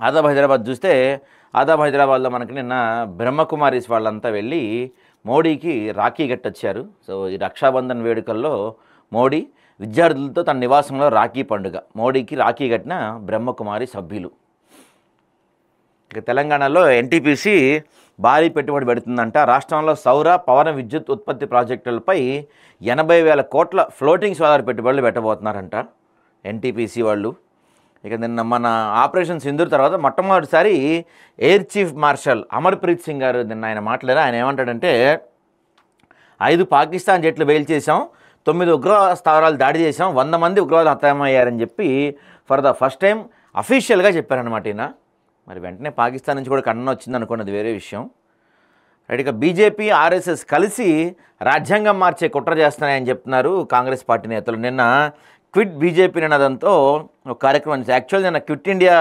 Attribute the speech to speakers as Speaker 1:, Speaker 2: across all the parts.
Speaker 1: ఆదాబ్ హైదరాబాద్ చూస్తే ఆదాబ్ హైదరాబాద్లో మనకి నిన్న బ్రహ్మకుమారీస్ వాళ్ళంతా వెళ్ళి మోడీకి రాఖీ కట్టొచ్చారు. సో ఈ రక్షాబంధన్ వేడుకల్లో మోడీ విద్యార్థులతో తన నివాసంలో రాఖీ పండుగ, మోడీకి రాఖీ కట్టిన బ్రహ్మకుమారి సభ్యులు. ఇక తెలంగాణలో ఎన్టీపీసీ భారీ పెట్టుబడి పెడుతుందంట. రాష్ట్రంలో సౌర పవన విద్యుత్ ఉత్పత్తి ప్రాజెక్టులపై 80,000 కోట్ల ఫ్లోటింగ్ సోలార్ పెట్టుబడులు పెట్టబోతున్నారంట ఎన్టీపీసీ వాళ్ళు. ఇక నిన్న మన ఆపరేషన్ సింధూర్ తర్వాత మొట్టమొదటిసారి air chief marshal Amarpreet Singh గారు నిన్న ఆయన మాట్లాడారు. ఆయన ఏమంటాడంటే 5 పాకిస్తాన్ జెట్లు బెయిల్ చేశాం, 9 ఉగ్రవాద స్థావరాలు దాడి చేశాం, 100 మంది ఉగ్రవాదులు హతమయ్యారని చెప్పి ఫర్ ద ఫస్ట్ టైం అఫీషియల్గా చెప్పారనమాట ఈయన. మరి వెంటనే పాకిస్తాన్ నుంచి కూడా ఖండన వచ్చింది అనుకోండి, అది వేరే విషయం. రైట్. ఇక బీజేపీ ఆర్ఎస్ఎస్ కలిసి రాజ్యాంగం మార్చే కుట్ర చేస్తున్నాయని చెప్తున్నారు కాంగ్రెస్ పార్టీ నేతలు. నిన్న క్విట్ బీజేపీ నినాదంతో ఒక కార్యక్రమం, యాక్చువల్ నిన్న క్విట్ ఇండియా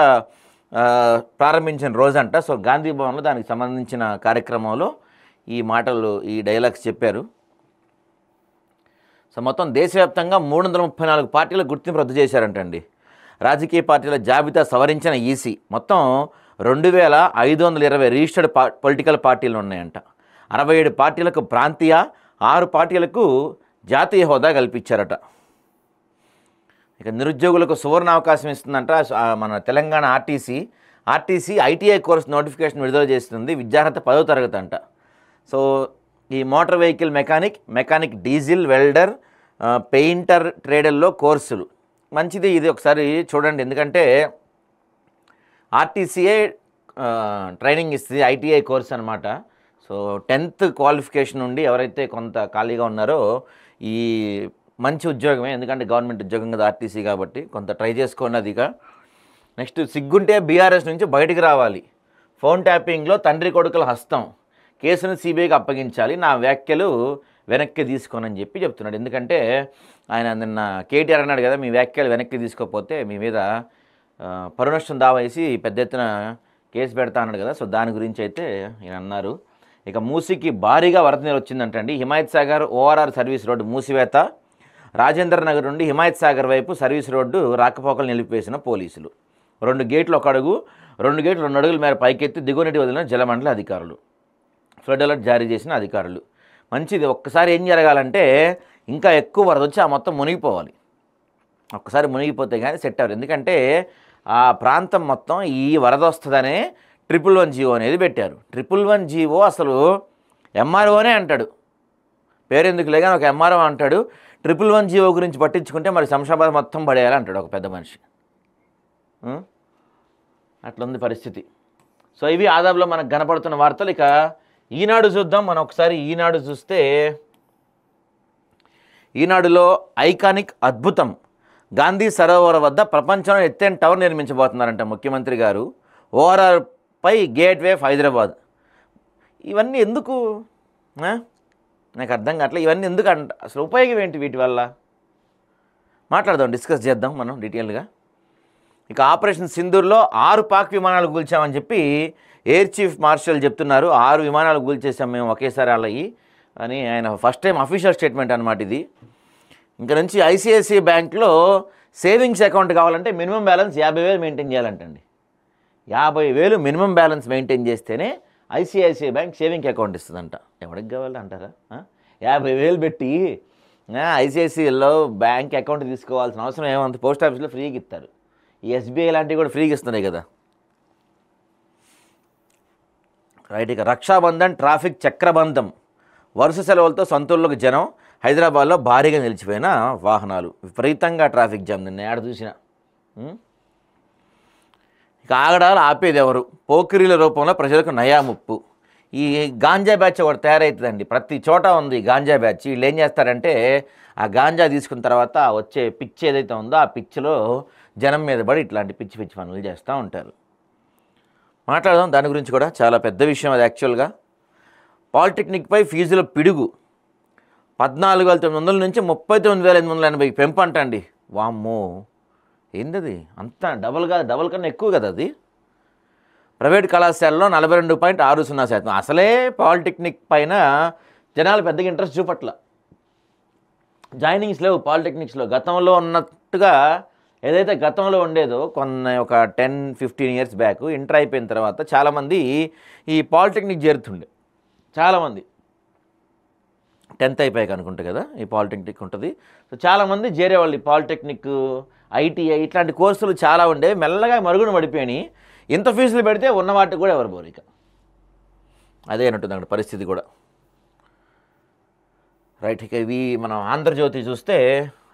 Speaker 1: ప్రారంభించిన రోజంట. సో గాంధీ భవన్లో దానికి సంబంధించిన కార్యక్రమంలో ఈ మాటలు, ఈ డైలాగ్స్ చెప్పారు. సో మొత్తం దేశవ్యాప్తంగా 334 పార్టీల గుర్తింపు రద్దు చేశారంటండి. రాజకీయ పార్టీల జాబితా సవరించిన ఈసీ. మొత్తం 2,520 రిజిస్టర్డ్ పొలిటికల్ పార్టీలు ఉన్నాయంట. 67 పార్టీలకు ప్రాంతీయ, 6 పార్టీలకు జాతీయ హోదా కల్పించారట. ఇక నిరుద్యోగులకు సువర్ణ అవకాశం ఇస్తుందంట మన Telangana RTC ITI course notification విడుదల చేస్తుంది. విద్యార్హత 10వ తరగతి అంట. సో ఈ motor vehicle mechanic, diesel, welder, painter ట్రేడర్లో కోర్సులు మంచిది. ఇది ఒకసారి చూడండి, ఎందుకంటే ఆర్టీసీఏ ట్రైనింగ్ ఇస్తుంది, ఐటీఐ కోర్స్ అనమాట. సో 10th క్వాలిఫికేషన్ నుండి ఎవరైతే కొంత ఖాళీగా ఉన్నారో ఈ మంచి ఉద్యోగమే, ఎందుకంటే గవర్నమెంట్ ఉద్యోగం కదా ఆర్టీసీ కాబట్టి కొంత ట్రై చేసుకున్నదిగా. నెక్స్ట్ సిగ్గుంటే బీఆర్ఎస్ నుంచి బయటికి రావాలి. ఫోన్ ట్యాపింగ్లో తండ్రి కొడుకుల హస్తం, కేసును సిబిఐకి అప్పగించాలి, నా వ్యాఖ్యలు వెనక్కి తీసుకోనని చెప్పి చెప్తున్నాడు. ఎందుకంటే ఆయన నిన్న కేటీఆర్ అన్నాడు కదా, మీ వ్యాఖ్యలు వెనక్కి తీసుకోకపోతే మీ మీద పరునష్టం దావా వేసి పెద్ద ఎత్తున కేసు పెడతా అన్నాడు కదా. సో దాని గురించి అయితే ఈయన అన్నారు. ఇక మూసీకి భారీగా వరద నీరు వచ్చిందంటండి. Himayat Sagar ORR service road మూసివేత. రాజేంద్ర నగర్ నుండి హిమాయత్ సాగర్ వైపు సర్వీస్ రోడ్డు రాకపోకలు నిలిపివేసిన పోలీసులు. 2 గేట్లు 1 అడుగు, 2 గేట్లు 2 అడుగుల మేర పైకెత్తి దిగువనటి వదిలిన జలమండలి అధికారులు. ఫ్లడ్ అలర్ట్ జారీ చేసిన అధికారులు. మంచిది. ఒక్కసారి ఏం జరగాలంటే ఇంకా ఎక్కువ వరద వచ్చి ఆ మొత్తం మునిగిపోవాలి. ఒక్కసారి మునిగిపోతే కానీ సెట్ అవ్వరు. ఎందుకంటే ఆ ప్రాంతం మొత్తం ఈ వరద వస్తుందనే 111 జీవో అనేది పెట్టారు. 111 జీవో అసలు ఎంఆర్ఓనే అంటాడు, పేరెందుకు లేగానే ఒక ఎంఆర్ఓ అంటాడు 111 జీవో గురించి పట్టించుకుంటే మరి శంషాబాద్ మొత్తం పడేయాలి అంటాడు ఒక పెద్ద మనిషి. అట్లుంది పరిస్థితి. సో ఇవి ఆదాబ్లో మనకు కనపడుతున్న వార్తలు. ఇక ఈనాడు చూద్దాం. మనం ఒకసారి ఈనాడు చూస్తే ఈనాడులో ఐకానిక్ అద్భుతం, గాంధీ సరోవర్ వద్ద ప్రపంచంలో ఎత్తైన టవర్ నిర్మించబోతున్నారంట ముఖ్యమంత్రి గారు. ఓఆర్ఆర్ పై గేట్వే ఆఫ్ హైదరాబాద్. ఇవన్నీ ఎందుకు నాకు అర్థం కావట్లేదు. ఇవన్నీ ఎందుకు అసలు ఉపయోగం ఏంటి వీటి వల్ల మాట్లాడదాం, డిస్కస్ చేద్దాం మనం డీటెయిల్గా. ఇక ఆపరేషన్ సింధూర్లో 6 పాక్ విమానాలు కూల్చామని చెప్పి ఎయిర్ చీఫ్ మార్షల్ చెప్తున్నారు. 6 విమానాలు కూల్చేసాం మేము ఒకేసారి అలాయి అని ఆయన ఫస్ట్ టైం అఫీషియల్ స్టేట్మెంట్ అనమాట ఇది. ఇంకా నుంచి ఐసిఐసిఐ బ్యాంక్లో సేవింగ్స్ అకౌంట్ కావాలంటే మినిమం బ్యాలెన్స్ 50,000 మెయింటైన్ చేయాలంటండి. 50,000 మినిమం బ్యాలెన్స్ మెయింటైన్ చేస్తేనే ఐసిఐసిఐ బ్యాంక్ సేవింగ్ అకౌంట్ ఇస్తుందంట. ఎవరికి కావాలి అంటారా? 50,000 పెట్టి ఐసిఐసిఐలో బ్యాంక్ అకౌంట్ తీసుకోవాల్సిన అవసరం ఏమంత, పోస్ట్ ఆఫీస్లో ఫ్రీగా ఇస్తారు. ఈ ఎస్బీఐ లాంటివి కూడా ఫ్రీగా ఇస్తున్నాయి కదా. రైట్. ఇక రక్షాబంధన్ ట్రాఫిక్ చక్రబంధం, వరుస సెలవులతో సొంతూరులోకి జనం. హైదరాబాద్లో భారీగా నిలిచిపోయిన వాహనాలు, విపరీతంగా ట్రాఫిక్ జామ్ నిన్న ఏడ చూసినా. ఇక ఆగడాలు ఆపేది ఎవరు, పోకిరీల రూపంలో ప్రజలకు నయా ముప్పు. ఈ గాంజా బ్యాచ్ ఒకటి తయారవుతుందండి, ప్రతి చోట ఉంది గాంజా బ్యాచ్. వీళ్ళు ఏం చేస్తారంటే ఆ గాంజా తీసుకున్న తర్వాత వచ్చే పిచ్ ఏదైతే ఉందో ఆ పిచ్చిలో జనం మీద పడి ఇట్లాంటి పిచ్చి పిచ్చి పనులు చేస్తూ ఉంటారు. మాట్లాడదాం దాని గురించి కూడా, చాలా పెద్ద విషయం అది యాక్చువల్గా. పాలిటెక్నిక్పై ఫీజుల పిడుగు 14,900 నుంచి 39,880 పెంపు అంటండి. వామ్మో, ఏంటది అంత డబల్ కన్నా ఎక్కువ కదా అది. ప్రైవేట్ కళాశాలలో 42.60%. అసలే పాలిటెక్నిక్ పైన జనాలు పెద్దగా ఇంట్రెస్ట్ చూపట్ల, జాయినింగ్స్ లేవు పాలిటెక్నిక్స్లో. గతంలో ఉన్నట్టుగా ఏదైతే గతంలో ఉండేదో ఒక 10-15 ఇయర్స్ బ్యాక్ ఇంటర్ అయిపోయిన తర్వాత చాలామంది ఈ పాలిటెక్నిక్ చేరుతుండే. చాలామంది 10th అయిపోయాక అనుకుంటా కదా ఈ పాలిటెక్నిక్ ఉంటుంది. సో చాలామంది చేరేవాళ్ళు. ఈ పాలిటెక్నిక్, ఐటీఐ ఇట్లాంటి కోర్సులు చాలా ఉండే, మెల్లగా మరుగున పడిపోయినాయి. ఇంత ఫీజులు పెడితే ఉన్న వాటికి కూడా ఎవరు పోరు. ఇక అదే అన్నట్టుంది అక్కడ పరిస్థితి కూడా. రైట్, ఇక ఇవి మనం ఆంధ్రజ్యోతి చూస్తే,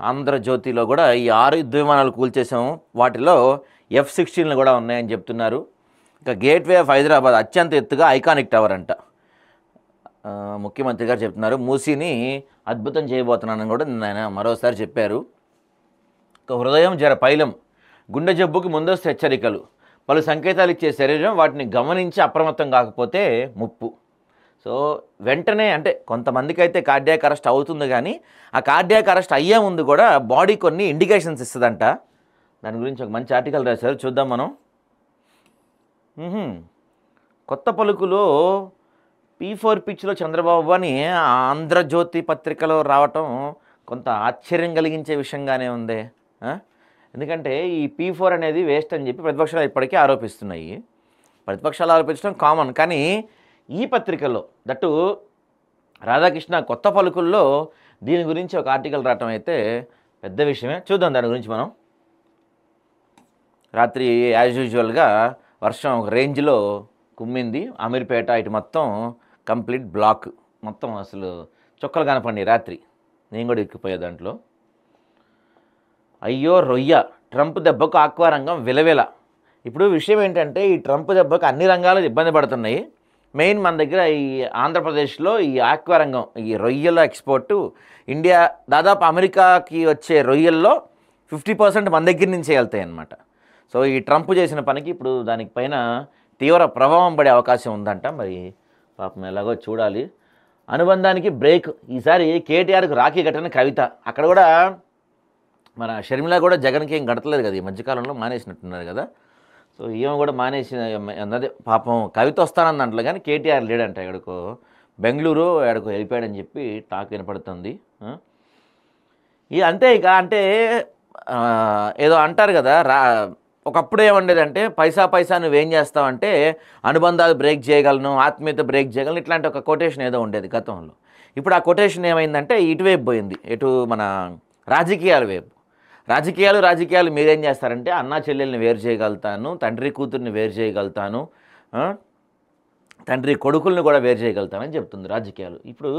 Speaker 1: ఆంధ్రజ్యోతిలో కూడా ఈ 6 యుద్ధ విమానాలు కూల్చేసాము, వాటిలో F-16లు కూడా ఉన్నాయని చెప్తున్నారు. ఇక గేట్వే ఆఫ్ హైదరాబాద్ అత్యంత ఎత్తుగా ఐకానిక్ టవర్ అంట. ముఖ్యమంత్రి గారు చెప్తున్నారు. మూసీని అద్భుతం చేయబోతున్నానని కూడా ఆయన మరోసారి చెప్పారు. ఇక హృదయం పైలం, గుండె జబ్బుకి ముందస్తు హెచ్చరికలు, పలు సంకేతాలు ఇచ్చే శరీరం వాటిని గమనించి అప్రమత్తం కాకపోతే ముప్పు. సో వెంటనే అంటే కొంతమందికి అయితే కార్డియాక్ అరెస్ట్ అవుతుంది, కానీ ఆ కార్డియాక్ అరెస్ట్ అయ్యే ముందు కూడా బాడీ కొన్ని ఇండికేషన్స్ ఇస్తుందంట. దాని గురించి ఒక మంచి ఆర్టికల్ రాశారు, చూద్దాం మనం. కొత్త పలుకులో P4 పిచ్లో చంద్రబాబు అని ఆంధ్రజ్యోతి పత్రికలో రావటం కొంత ఆశ్చర్యం కలిగించే విషయంగానే ఉంది. ఎందుకంటే ఈ P4 అనేది వేస్ట్ అని చెప్పి ప్రతిపక్షాలు ఇప్పటికీ ఆరోపిస్తున్నాయి. ప్రతిపక్షాలు ఆరోపించడం కామన్, కానీ ఈ పత్రికల్లో దట్టు రాధాకృష్ణ కొత్త పలుకుల్లో దీని గురించి ఒక ఆర్టికల్ రావటం అయితే పెద్ద విషయమే. చూద్దాం దాని గురించి మనం. రాత్రి యాజ్ యూజువల్గా వర్షం ఒక రేంజ్లో కుమ్మింది. అమీర్పేట ఇటు మొత్తం కంప్లీట్ బ్లాక్, మొత్తం అసలు చుక్కలు కనపడి రాత్రి. నేను కూడా ఎక్కిపోయే దాంట్లో. అయ్యో రొయ్య, ట్రంప్ దెబ్బకు ఆక్వా రంగం విలవిల. ఇప్పుడు విషయం ఏంటంటే ఈ ట్రంప్ దెబ్బకు అన్ని రంగాలు ఇబ్బంది పడుతున్నాయి. మెయిన్ మన దగ్గర ఈ ఆంధ్రప్రదేశ్లో ఈ ఆక్వా రంగం, ఈ రొయ్యల ఎక్స్పోర్టు ఇండియా దాదాపు అమెరికాకి వచ్చే రొయ్యల్లో 50% మన దగ్గర నుంచే వెళ్తాయి అన్నమాట. సో ఈ ట్రంప్ చేసిన పనికి ఇప్పుడు దానికి పైన తీవ్ర ప్రభావం పడే అవకాశం ఉందంట. మరి పాపం ఎలాగో చూడాలి. అనుబంధానికి బ్రేక్, ఈసారి కేటీఆర్కు రాఖీ కట్టిన కవిత. అక్కడ కూడా మన షర్మిల కూడా జగన్కి ఏం గడతలేదు కదా, ఈ మధ్యకాలంలో మానేసినట్టున్నారు కదా. సో ఈమె కూడా మానేసి అన్నది పాపం కవిత వస్తానన్న దాంట్లో, కానీ కేటీఆర్ లేడంట. ఎక్కడికో బెంగళూరు ఎక్కడికో వెళ్ళిపోయాడని చెప్పి టాక్ వినపడుతుంది. ఇక అంతే. ఇక అంటే ఏదో అంటారు కదా, ఒకప్పుడు ఏమండేదంటే పైసా నువ్వేం చేస్తావంటే అనుబంధాలు బ్రేక్ చేయగలను, ఆత్మీయత బ్రేక్ చేయగలను, ఇట్లాంటి ఒక కొటేషన్ ఏదో ఉండేది గతంలో. ఇప్పుడు ఆ కొటేషన్ ఏమైందంటే ఇటువైపు పోయింది, ఎటు మన రాజకీయాల వైపు. రాజకీయాలు మీరేం చేస్తారంటే అన్నా చెల్లెల్ని వేరు చేయగలుగుతాను, తండ్రి కూతుర్ని వేరు చేయగలుగుతాను, తండ్రి కొడుకుల్ని కూడా వేరు చేయగలుగుతానని చెప్తుంది రాజకీయాలు. ఇప్పుడు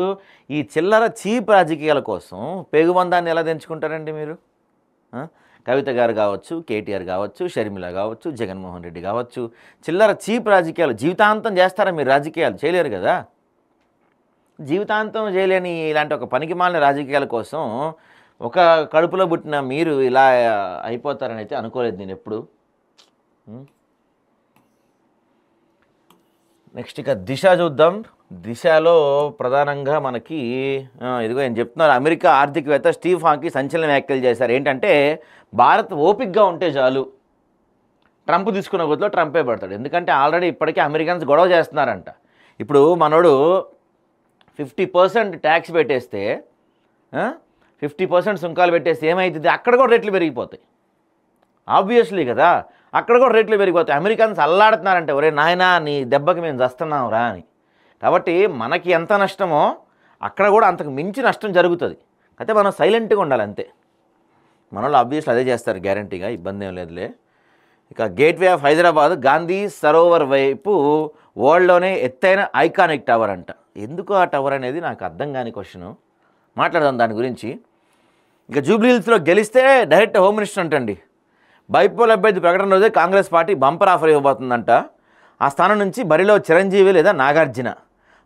Speaker 1: ఈ చిల్లర చీప్ రాజకీయాల కోసం పేగుబంధాన్ని ఎలా తెంచుకుంటారండి మీరు? కవిత గారు కావచ్చు, కేటీఆర్ కావచ్చు, షర్మిల కావచ్చు, జగన్మోహన్ రెడ్డి కావచ్చు, చిల్లర చీప్ రాజకీయాలు జీవితాంతం చేస్తారా మీరు? రాజకీయాలు చేయలేరు కదా, జీవితాంతం చేయలేని ఇలాంటి ఒక పనికిమాలిన రాజకీయాల కోసం ఒక కడుపులో పుట్టిన మీరు ఇలా అయిపోతారని అయితే అనుకోలేదు నేను ఎప్పుడు. నెక్స్ట్ ఇక దిశ చూద్దాం. దిశలో ప్రధానంగా మనకి ఇదిగో ఏం చెప్తున్నారు, అమెరికా ఆర్థికవేత్త స్టీవ్ హాకీ సంచలన వ్యాఖ్యలు చేశారు. ఏంటంటే భారత్ ఓపిక్గా ఉంటే చాలు, ట్రంప్ తీసుకున్న గొంతులో ట్రంపే పడతాడు. ఎందుకంటే ఆల్రెడీ ఇప్పటికే అమెరికన్స్ గొడవ చేస్తున్నారంట. ఇప్పుడు మనోడు 50% ట్యాక్స్ పెట్టేస్తే, 50% సుంకాలు పెట్టేస్తే ఏమవుతుంది? అక్కడ కూడా రేట్లు పెరిగిపోతాయి. ఆబ్వియస్లీ కదా, అక్కడ కూడా రేట్లు పెరిగిపోతాయి. అమెరికన్స్ అల్లాడుతున్నారంటే ఒరే నాయనా నీ దెబ్బకి మేము చస్తున్నాం రా అని. కాబట్టి మనకి ఎంత నష్టమో అక్కడ కూడా అంతకు మించి నష్టం జరుగుతుంది. అయితే మనం సైలెంట్గా ఉండాలి అంతే. మన వాళ్ళు ఆబ్వియస్లీ అదే చేస్తారు గ్యారంటీగా, ఇబ్బంది ఏం లేదులే. ఇక గేట్వే ఆఫ్ హైదరాబాద్ గాంధీ సరోవర్ వైపు వరల్డ్లోనే ఎత్తైన ఐకానిక్ టవర్ అంట. ఎందుకు ఆ టవర్ అనేది నాకు అర్థం కాని క్వశ్చను, మాట్లాడదాం దాని గురించి. ఇక జూబ్లీహిల్స్లో గెలిస్తే డైరెక్ట్ హోమ్ మినిస్టర్ అంటండి. బైపోల్ అభ్యర్థి ప్రకటన రోజే కాంగ్రెస్ పార్టీ బంపర్ ఆఫర్ ఇవ్వబోతుందంట. ఆ స్థానం నుంచి బరిలో చిరంజీవి లేదా నాగార్జున,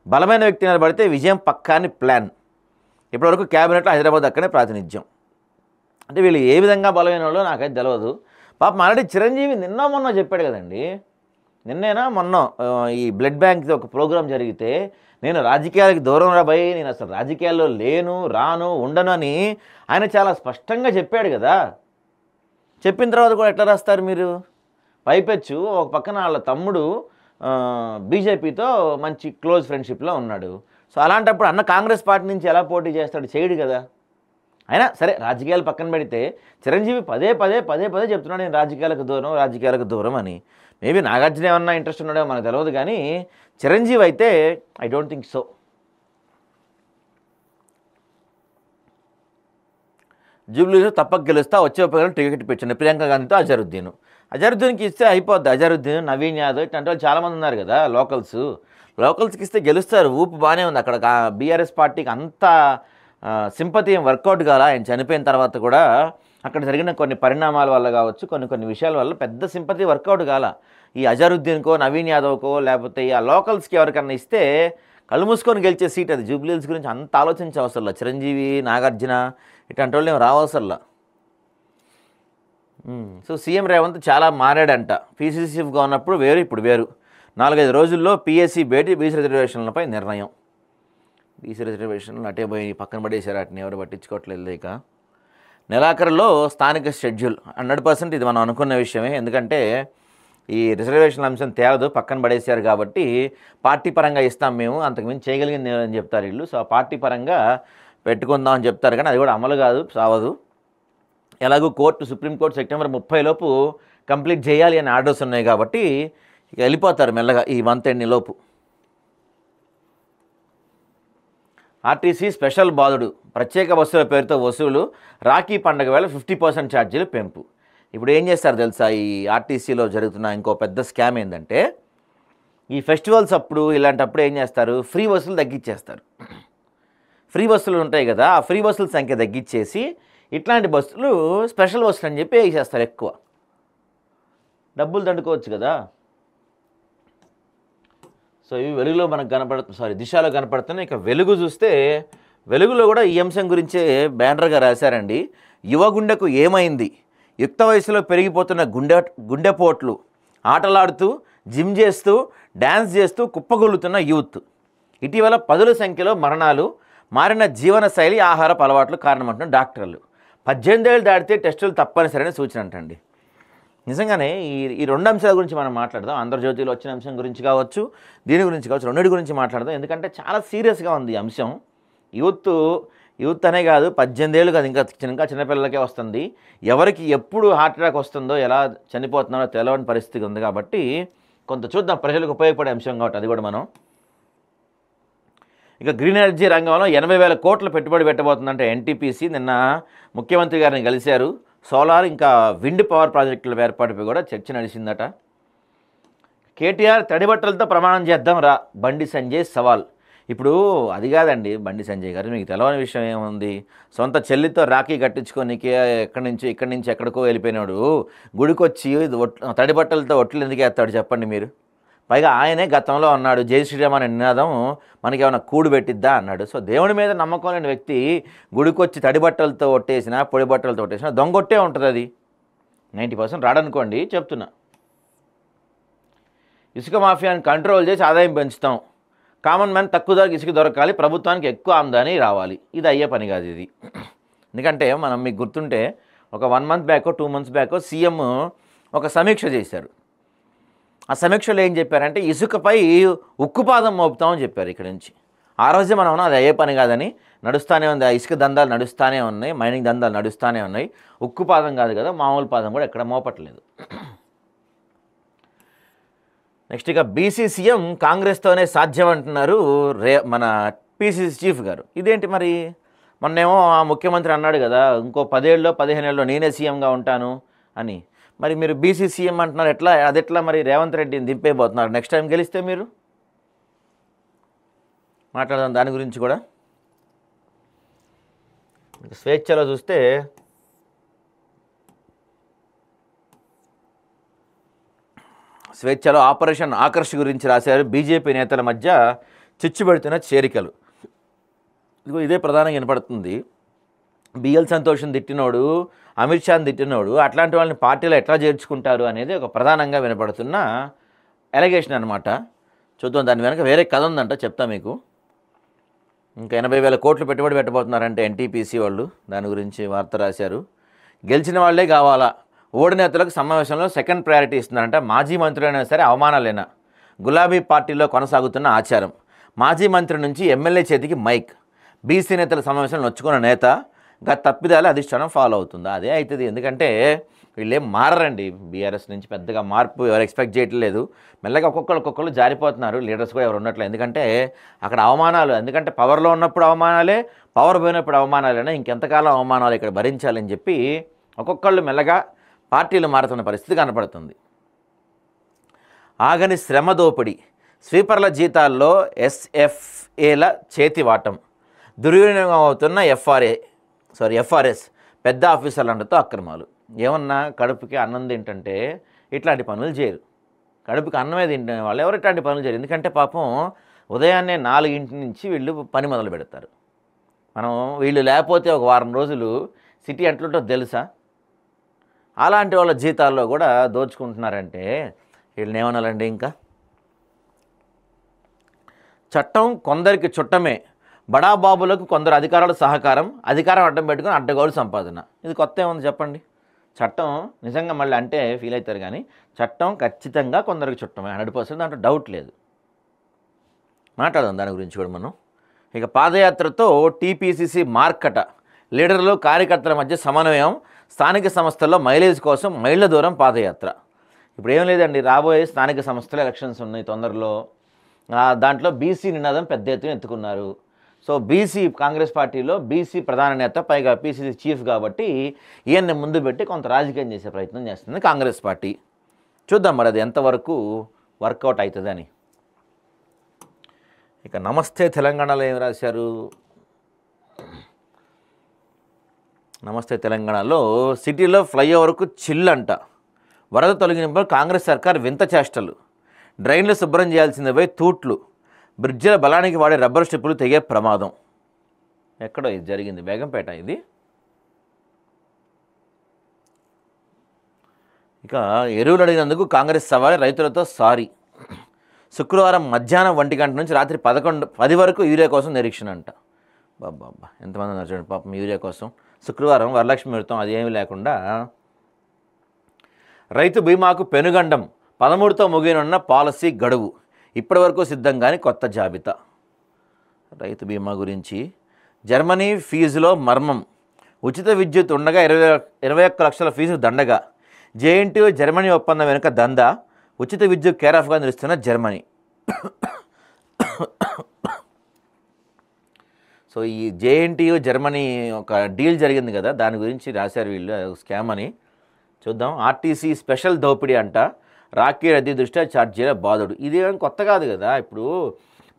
Speaker 1: బలమైన వ్యక్తి నిలబడితే విజయం పక్కాని ప్లాన్. ఇప్పటివరకు క్యాబినెట్లో హైదరాబాద్ అక్కడే ప్రాతినిధ్యం. అంటే వీళ్ళు ఏ విధంగా బలమైన వాళ్ళు నాకైతే తెలియదు. పాపం ఆల్రెడీ చిరంజీవి మొన్న చెప్పాడు కదండి, నిన్నేనా మొన్న ఈ బ్లడ్ బ్యాంక్ ఒక ప్రోగ్రాం జరిగితే నేను రాజకీయాలకు దూరం రాబోయి, నేను అసలు రాజకీయాల్లో లేను, రాను, ఉండను అని ఆయన చాలా స్పష్టంగా చెప్పాడు కదా. చెప్పిన తర్వాత కూడా ఎట్లా రాస్తారు మీరు? పైపెచ్చు ఒక పక్కన వాళ్ళ తమ్ముడు బీజేపీతో మంచి క్లోజ్ ఫ్రెండ్షిప్లో ఉన్నాడు. సో అలాంటప్పుడు అన్న కాంగ్రెస్ పార్టీ నుంచి ఎలా పోటీ చేస్తాడు? చేయడు కదా. అయినా సరే రాజకీయాలు పక్కన పెడితే చిరంజీవి పదే పదే పదే పదే చెప్తున్నాడు నేను రాజకీయాలకు దూరం అని. మేబీ నాగార్జున ఏమన్నా ఇంట్రెస్ట్ ఉన్నాడో మనకు తెలియదు, కానీ చిరంజీవి అయితే ఐ డోంట్ థింక్ సో. జూబ్లీలో తప్పక గెలుస్తా, వచ్చే ఉపయోగం టికెట్ పెట్టండి ప్రియాంక గాంధీతో అజరుద్దీన్కి ఇస్తే అయిపోద్ది. అజరుద్దీన్, నవీన్ యాదవ్ ఇట్లాంటి వాళ్ళు చాలామంది ఉన్నారు కదా లోకల్స్కి ఇస్తే గెలుస్తారు. ఊపు బాగానే ఉంది అక్కడ. బీఆర్ఎస్ పార్టీకి అంత సింపతి ఏం వర్కౌట్ కాల. ఆయన చనిపోయిన తర్వాత కూడా అక్కడ జరిగిన కొన్ని పరిణామాల వల్ల కావచ్చు, కొన్ని విషయాల వల్ల పెద్ద సింపతి వర్కౌట్ కాల. ఈ అజరుద్దీన్కో, నవీన్ యాదవ్కో, లేకపోతే ఆ లోకల్స్కి ఎవరికన్నా ఇస్తే కళ్ళు మూసుకొని గెలిచే సీట్ అది. జూబ్లీహిల్స్ గురించి అంత ఆలోచించే అవసరం లేదు. చిరంజీవి, నాగార్జున ఇట్లాంటి వాళ్ళు ఏమి రావసరంలా. సో సీఎం రేవంత్ చాలా మారాడంట. పీసీసీ చీఫ్గా ఉన్నప్పుడు వేరు, ఇప్పుడు వేరు. 4-5 రోజుల్లో పీఎస్సీ భేటీ, బీసీ రిజర్వేషన్లపై నిర్ణయం. బీసీ రిజర్వేషన్లు అటే పోయి పక్కన పడేశారు, వాటిని ఎవరు పట్టించుకోవట్లేదు. ఇక నెలాఖరులో స్థానిక షెడ్యూల్ 100% ఇది మనం అనుకున్న విషయమే. ఎందుకంటే ఈ రిజర్వేషన్ అంశం తేలదు, పక్కన పడేశారు కాబట్టి పార్టీ పరంగా ఇస్తాం మేము, అంతకుమించి చేయగలిగింది అని చెప్తారు వీళ్ళు. సో ఆ పార్టీ పరంగా పెట్టుకుందాం అని చెప్తారు, కానీ అది కూడా అమలు కాదు, సావదు. ఎలాగో సుప్రీంకోర్టు సెప్టెంబర్ 30 లోపు కంప్లీట్ చేయాలి అనే ఆర్డర్స్ ఉన్నాయి కాబట్టి ఇక వెళ్ళిపోతారు మెల్లగా ఈ మంత్ ఎండ్ లోపు. ఆర్టీసీ స్పెషల్ బాధుడు, ప్రత్యేక బస్సుల పేరుతో వసూలు, రాఖీ పండుగ వేళ 50% ఛార్జీలు పెంపు. ఇప్పుడు ఏం చేస్తారు తెలుసా, ఈ ఆర్టీసీలో జరుగుతున్న ఇంకో పెద్ద స్కామ్ ఏంటంటే, ఈ ఫెస్టివల్స్ అప్పుడు ఇలాంటప్పుడు ఏం చేస్తారు, ఫ్రీ బస్సులు తగ్గించేస్తారు. ఫ్రీ బస్సులు ఉంటాయి కదా, ఆ ఫ్రీ బస్సుల సంఖ్య తగ్గించేసి ఇట్లాంటి బస్సులు స్పెషల్ బస్సులు అని చెప్పి వేసేస్తారు. ఎక్కువ డబ్బులు దండుకోవచ్చు కదా. సో ఇవి వెలుగులో మనకు దిశలో కనపడుతున్నాయి. ఇక వెలుగు చూస్తే, వెలుగులో కూడా ఈ అంశం గురించే బ్యానర్గా రాశారండి. యువ గుండెకు ఏమైంది, యుక్త వయసులో పెరిగిపోతున్న గుండెపోట్లు, ఆటలాడుతూ జిమ్ చేస్తూ డ్యాన్స్ చేస్తూ కుప్పగొల్లుతున్న యూత్, ఇటీవల 10ల సంఖ్యలో మరణాలు, మారిన జీవనశైలి, ఆహారపు అలవాట్లు కారణమంటున్న డాక్టర్లు. 18 ఏళ్ళు దాటితే టెస్టులు తప్పనిసరైన సూచన అంటండి. నిజంగానే ఈ 2 అంశాల గురించి మనం మాట్లాడదాం. ఆంధ్రజ్యోతిలో వచ్చిన అంశం గురించి కావచ్చు, దీని గురించి కావచ్చు, 2 గురించి మాట్లాడదాం. ఎందుకంటే చాలా సీరియస్గా ఉంది ఈ అంశం. యూత్ అనే కాదు, 18 ఏళ్ళు కాదు, ఇంకా చిన్నపిల్లలకే వస్తుంది. ఎవరికి ఎప్పుడు హార్ట్ అటాక్ వస్తుందో, ఎలా చనిపోతున్నారో తెలియని పరిస్థితి ఉంది. కాబట్టి కొంత చూద్దాం, ప్రజలకు ఉపయోగపడే అంశం కాబట్టి అది కూడా మనం. ఇక గ్రీన్ ఎనర్జీ రంగంలో 80,000 కోట్లు పెట్టుబడి పెట్టబోతుందంటే ఎన్టీపీసీ. నిన్న ముఖ్యమంత్రి గారిని కలిశారు. సోలార్ ఇంకా విండ్ పవర్ ప్రాజెక్టుల ఏర్పాటుపై కూడా చర్చ నడిచిందట. కేటీఆర్ తడిబట్టలతో ప్రమాణం చేద్దాం రా, బండి సంజయ్ సవాల్. ఇప్పుడు అది కాదండి బండి సంజయ్ గారు, మీకు తెలవని విషయం ఏముంది, సొంత చెల్లితో రాఖీ కట్టించుకోనికి ఇక్కడి నుంచి ఎక్కడికో వెళ్ళిపోయినాడు, గుడికొచ్చి తడిబట్టలతో ఒట్లు ఎందుకు వేస్తాడు చెప్పండి మీరు. పైగా ఆయనే గతంలో అన్నాడు, జై శ్రీరామ్ అనే నినాదం మనకేమైనా కూడు పెట్టిద్దా అన్నాడు. సో దేవుడి మీద నమ్మకం లేని వ్యక్తి గుడికొచ్చి తడి బట్టలతో ఒట్టేసినా, పొడి బట్టలతో ఒట్టేసినా దొంగొట్టే ఉంటుంది. అది 90% రాడనుకోండి, చెప్తున్నా. ఇసుక మాఫియాని కంట్రోల్ చేసి ఆదాయం పెంచుతాం, కామన్ మ్యాన్ తక్కువ ధరకు ఇసుక దొరకాలి, ప్రభుత్వానికి ఎక్కువ ఆమ్దాని రావాలి. ఇది అయ్యే పని కాదు ఇది. ఎందుకంటే మీకు గుర్తుంటే ఒక 1 మంత్ బ్యాకో 2 మంత్స్ బ్యాకో సీఎం ఒక సమీక్ష చేశారు. ఆ సమీక్షలో ఏం చెప్పారంటే, ఇసుకపై ఉక్కుపాదం మోపుతామని చెప్పారు ఇక్కడి నుంచి. ఆ రోజే మనం అది అయ్యే పని కాదని, నడుస్తూనే ఉంది, ఆ ఇసుక దందాలు నడుస్తూనే ఉన్నాయి, మైనింగ్ దందాలు నడుస్తూనే ఉన్నాయి. ఉక్కుపాదం కాదు కదా, మామూలు పాదం కూడా ఎక్కడ మోపట్లేదు. నెక్స్ట్ ఇక బీసీ సీఎం కాంగ్రెస్తోనే సాధ్యం అంటున్నారు మన పీసీసీ చీఫ్ గారు. ఇదేంటి మరి, మొన్నేమో ఆ ముఖ్యమంత్రి అన్నాడు కదా, ఇంకో 10 ఏళ్ళలో 15 ఏళ్ళలో నేనే సీఎంగా ఉంటాను అని. మరి మీరు బీసీ సీఎం అంటున్నారు, అదెట్లా మరి రేవంత్ రెడ్డిని దింపేయబోతున్నారు నెక్స్ట్ టైం గెలిస్తే మీరు? మాట్లాడదాం దాని గురించి కూడా. స్వేచ్ఛలో చూస్తే స్వేచ్ఛలో ఆపరేషన్ ఆకర్ష్ గురించి రాశారు. బీజేపీ నేతల మధ్య చిచ్చుపెడుతున్న చేరికలు. ఇదే ప్రధానంగా వినపడుతుంది. బిఎల్ సంతోష్ని తిట్టినోడు, అమిత్ షాని తిట్టినోడు, అట్లాంటి వాళ్ళని పార్టీలో ఎట్లా చేర్చుకుంటారు అనేది ఒక ప్రధానంగా వినపడుతున్న ఎలిగేషన్ అనమాట. చూద్దాం, దాని వెనక వేరే కథ ఉందంట, చెప్తా మీకు. ఇంకా 80,000 కోట్లు పెట్టుబడి పెట్టబోతున్నారంటే ఎన్టీపీసీ వాళ్ళు, దాని గురించి వార్త రాశారు. గెలిచిన వాళ్లే కావాలా, ఓడినేతలకు సమావేశంలో సెకండ్ ప్రయారిటీ ఇస్తున్నారంట. మాజీ మంత్రులైనా సరే అవమానాలేనా, గులాబీ పార్టీలో కొనసాగుతున్న ఆచారం. మాజీ మంత్రి నుంచి ఎమ్మెల్యే చేతికి మైక్. బీసీ నేతల సమావేశంలో నొచ్చుకున్న నేత, గత తప్పిదాలు అధిష్టానం ఫాలో అవుతుందా? అదే అవుతుంది. ఎందుకంటే వీళ్ళేం మారరండి. బీఆర్ఎస్ నుంచి పెద్దగా మార్పు ఎవరు ఎక్స్పెక్ట్ చేయట్లేదు. మెల్లగా ఒక్కొక్కరు జారిపోతున్నారు. లీడర్స్ కూడా ఎవరు ఉన్నట్లే. ఎందుకంటే అక్కడ అవమానాలు, ఎందుకంటే పవర్లో ఉన్నప్పుడు అవమానాలే, పవర్ పోయినప్పుడు అవమానాలైనా ఇంకెంతకాలం అవమానాలు ఇక్కడ భరించాలని చెప్పి ఒక్కొక్కళ్ళు మెల్లగా పార్టీలు మారుతున్న పరిస్థితి కనపడుతుంది. ఆగని శ్రమ దోపిడీ, స్వీపర్ల జీతాల్లో ఎస్ఎఫ్ఏల చేతివాటం, దుర్వినియోగం అవుతున్న ఎఫ్ఆర్ఎస్ పెద్ద ఆఫీసర్లందరితో అక్రమాలు. ఏమన్నా కడుపుకి అన్నం తింటుంటే ఇట్లాంటి పనులు చేయరు. కడుపుకి అన్నమే తింటే వాళ్ళు ఎవరు ఇట్లాంటి పనులు చేయరు. ఎందుకంటే పాపం ఉదయాన్నే 4 నుంచి వీళ్ళు పని మొదలు పెడతారు. వీళ్ళు లేకపోతే ఒక వారం రోజులు సిటీ ఎట్లుంటుందో తెలుసా? అలాంటి వాళ్ళ జీతాల్లో కూడా దోచుకుంటున్నారంటే వీళ్ళని ఏమనాలండి? ఇంకా చట్టం కొందరికి చుట్టమే, బడాబాబులకు కొందరు అధికారుల సహకారం, అధికారం అడ్డం పెట్టుకుని అడ్డగోలు సంపాదన. ఇది కొత్త ఏముంది చెప్పండి? చట్టం నిజంగా మళ్ళీ అంటే ఫీల్ అవుతారు, కానీ చట్టం ఖచ్చితంగా కొందరికి చుట్టమే, 100%, దాంట్లో డౌట్ లేదు. మాట్లాడదాం దాని గురించి కూడా మనం. ఇక పాదయాత్రతో టీపీసీసీ మార్కట, లీడర్లు కార్యకర్తల మధ్య సమన్వయం, స్థానిక సంస్థల్లో మైలేజ్ కోసం మైళ్ళ దూరం పాదయాత్ర. ఇప్పుడు ఏం లేదండి, రాబోయే స్థానిక సంస్థల ఎలక్షన్స్ ఉన్నాయి తొందరలో. దాంట్లో బీసీ నినాదం పెద్ద ఎత్తున ఎత్తుకున్నారు. సో బీసీ కాంగ్రెస్ పార్టీలో బీసీ ప్రధాన నేత, పైగా పీసీసీ చీఫ్ కాబట్టి ఈయన్ని ముందు పెట్టి కొంత రాజకీయం చేసే ప్రయత్నం చేస్తుంది కాంగ్రెస్ పార్టీ. చూద్దాం మరి అది ఎంతవరకు వర్కౌట్ అవుతుందని. ఇక నమస్తే తెలంగాణలో ఏం రాశారు? నమస్తే తెలంగాణలో సిటీలో ఫ్లైఓవర్కు చిల్లంట, వరద తొలగింపులో కాంగ్రెస్ సర్కార్ వింత చేష్టలు, డ్రైన్లు శుభ్రం చేయాల్సిందిపై తూట్లు, బ్రిడ్జిల బలానికి వాడే రబ్బర్ స్ట్రిప్పులు తెగే ప్రమాదం. ఎక్కడో ఇది జరిగింది, బేగంపేట ఇది. ఇక ఎరువులు అడిగినందుకు కాంగ్రెస్ సవాల్, రైతులతో సారీ. శుక్రవారం మధ్యాహ్నం 1 గంట నుంచి రాత్రి 10 వరకు యూరియా కోసం నిరీక్షణ అంట. బాబా ఎంతమంది ఉన్నారు చూడండి పాపం యూరియా కోసం. శుక్రవారం వరలక్ష్మి వ్రతం, అది ఏమీ లేకుండా. రైతు బీమాకు పెనుగండం, 13తో ముగియనున్న పాలసీ గడువు, ఇప్పటివరకు సిద్ధం కాని కొత్త జాబితా. రైతు బీమా గురించి జర్మనీ ఫీజులో మర్మం, ఉచిత విద్యుత్ ఉండగా 21 లక్షల ఫీజు దండగా, జేఎన్టీయూ జర్మనీ ఒప్పందం వెనుక దందా, ఉచిత విద్యుత్ కేరాఫ్గా నిలుస్తున్న జర్మనీ. సో ఈ జేఎన్టీయూ జర్మనీ ఒక డీల్ జరిగింది కదా, దాని గురించి రాశారు వీళ్ళు, స్కామ్ అని. చూద్దాం. ఆర్టీసీ స్పెషల్ దోపిడీ అంట, రాఖీ రద్దీ దృష్ట్యా ఛార్జీల బాధుడు. ఇదేం కొత్త కాదు కదా, ఇప్పుడు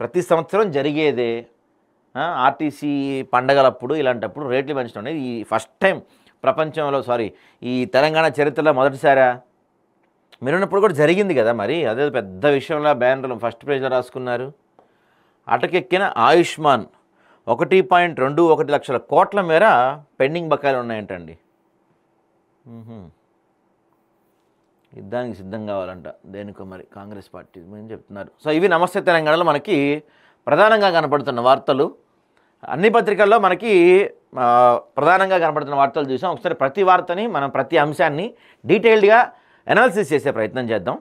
Speaker 1: ప్రతి సంవత్సరం జరిగేదే. ఆర్టీసీ పండగలప్పుడు ఇలాంటప్పుడు రేట్లు పెంచడం అనేది ఈ ఫస్ట్ టైం ప్రపంచంలో, ఈ తెలంగాణ చరిత్రలో మొదటిసారా? మీరున్నప్పుడు కూడా జరిగింది కదా, మరి అదే పెద్ద విషయంలో బ్యానర్లు ఫస్ట్ పేజ్లో రాసుకున్నారు. అటకెక్కిన ఆయుష్మాన్ 1.21 లక్షల కోట్ల మేర పెండింగ్ బకాయిలు ఉన్నాయంటండి. యుద్ధానికి సిద్ధం కావాలంట, దేనికో మరి కాంగ్రెస్ పార్టీ అని చెప్తున్నారు. సో ఇవి నమస్తే తెలంగాణలో మనకి ప్రధానంగా కనపడుతున్న వార్తలు. అన్ని పత్రికల్లో మనకి ప్రధానంగా కనపడుతున్న వార్తలు చూసాం. ఒకసారి ప్రతి వార్తని మనం, ప్రతి అంశాన్ని డీటెయిల్డ్గా అనాలిసిస్ చేసే ప్రయత్నం చేద్దాం.